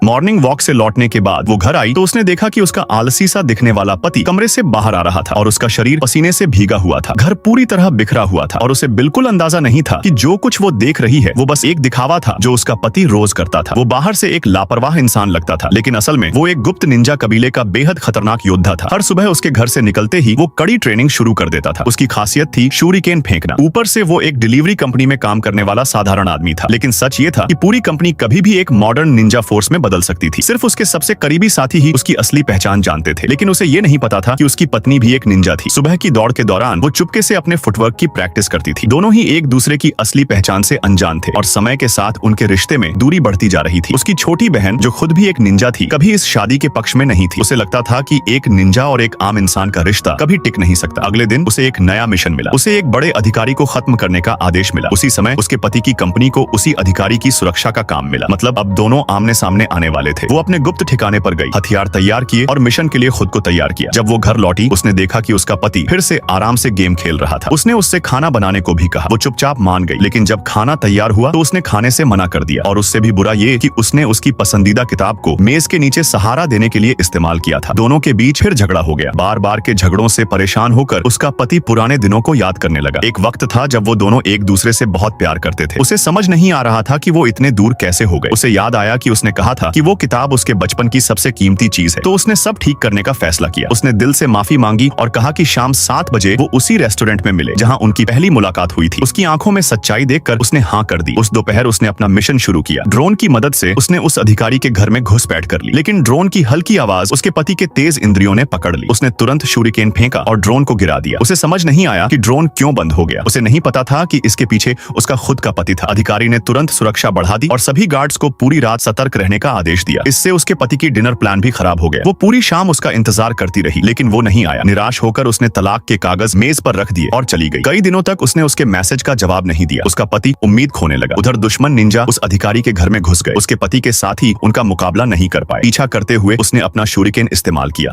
Morning walk से लौटने के बाद वो घर आई तो उसने देखा कि उसका आलसी सा दिखने वाला पति कमरे से बाहर आ रहा था और उसका शरीर पसीने से भीगा हुआ था। घर पूरी तरह बिखरा हुआ था और उसे बिल्कुल अंदाजा नहीं था कि जो कुछ वो देख रही है वो बस एक दिखावा था जो उसका पति रोज करता था। वो बाहर से एक लापरवाह इंसान लगता था, लेकिन असल में वो एक गुप्त निंजा कबीले का बेहद खतरनाक योद्धा था। हर सुबह उसके घर से निकलते ही वो कड़ी ट्रेनिंग शुरू कर देता था। उसकी खासियत थी शूरिकेन फेंकना। ऊपर से वो एक डिलीवरी कंपनी में काम करने वाला साधारण आदमी था, लेकिन सच ये था कि पूरी कंपनी कभी भी एक मॉडर्न निंजा फोर्स में बदल सकती थी। सिर्फ उसके सबसे करीबी साथी ही उसकी असली पहचान जानते थे, लेकिन उसे ये नहीं पता था कि उसकी पत्नी भी एक निंजा थी। सुबह की दौड़ के दौरान वो चुपके से अपने फुटवर्क की प्रैक्टिस करती थी। दोनों ही एक दूसरे की असली पहचान से अनजान थे और समय के साथ उनके रिश्ते में दूरी बढ़ती जा रही थी। उसकी छोटी बहन जो खुद भी एक निंजा थी कभी इस शादी के पक्ष में नहीं थी। उसे लगता था कि एक निंजा और एक आम इंसान का रिश्ता कभी टिक नहीं सकता। अगले दिन उसे एक नया मिशन मिला। उसे एक बड़े अधिकारी को खत्म करने का आदेश मिला। उसी समय उसके पति की कंपनी को उसी अधिकारी की सुरक्षा का काम मिला। मतलब अब दोनों आमने सामने आने वाले थे। वो अपने गुप्त ठिकाने पर गई, हथियार तैयार किए और मिशन के लिए खुद को तैयार किया। जब वो घर लौटी उसने देखा कि उसका पति फिर से आराम से गेम खेल रहा था। उसने उससे खाना बनाने को भी कहा। वो चुपचाप मान गई, लेकिन जब खाना तैयार हुआ तो उसने खाने से मना कर दिया। और उससे भी बुरा ये कि उसने उसकी पसंदीदा किताब को मेज के नीचे सहारा देने के लिए इस्तेमाल किया था। दोनों के बीच फिर झगड़ा हो गया। बार बार के झगड़ों से परेशान होकर उसका पति पुराने दिनों को याद करने लगा। एक वक्त था जब वो दोनों एक दूसरे से बहुत प्यार करते थे। उसे समझ नहीं आ रहा था कि वो इतने दूर कैसे हो गए। उसे याद आया कि उसने कहा था कि वो किताब उसके बचपन की सबसे कीमती चीज है, तो उसने सब ठीक करने का फैसला किया। उसने दिल से माफी मांगी और कहा कि शाम 7 बजे वो उसी रेस्टोरेंट में मिले जहां उनकी पहली मुलाकात हुई थी। उसकी आंखों में सच्चाई देखकर उसने हाँ कर दी। उस दोपहर उसने अपना मिशन शुरू किया। ड्रोन की मदद से उसने उस अधिकारी के घर में घुसपैठ कर ली, लेकिन ड्रोन की हल्की आवाज उसके पति के तेज इंद्रियों ने पकड़ ली। उसने तुरंत शूरिकेन फेंका और ड्रोन को गिरा दिया। उसे समझ नहीं आया कि ड्रोन क्यों बंद हो गया। उसे नहीं पता था कि इसके पीछे उसका खुद का पति था। अधिकारी ने तुरंत सुरक्षा बढ़ा दी और सभी गार्ड्स को पूरी रात सतर्क रहने का आदेश दिया। इससे उसके पति की डिनर प्लान भी खराब हो गया। वो पूरी शाम उसका इंतजार करती रही, लेकिन वो नहीं आया। निराश होकर उसने तलाक के कागज मेज पर रख दिए और चली गई। कई दिनों तक उसने उसके मैसेज का जवाब नहीं दिया। उसका पति उम्मीद खोने लगा। उधर दुश्मन निंजा उस अधिकारी के घर में घुस गए। उसके पति के साथ ही उनका मुकाबला नहीं कर पाए। पीछा करते हुए उसने अपना शूरिकेन इस्तेमाल किया।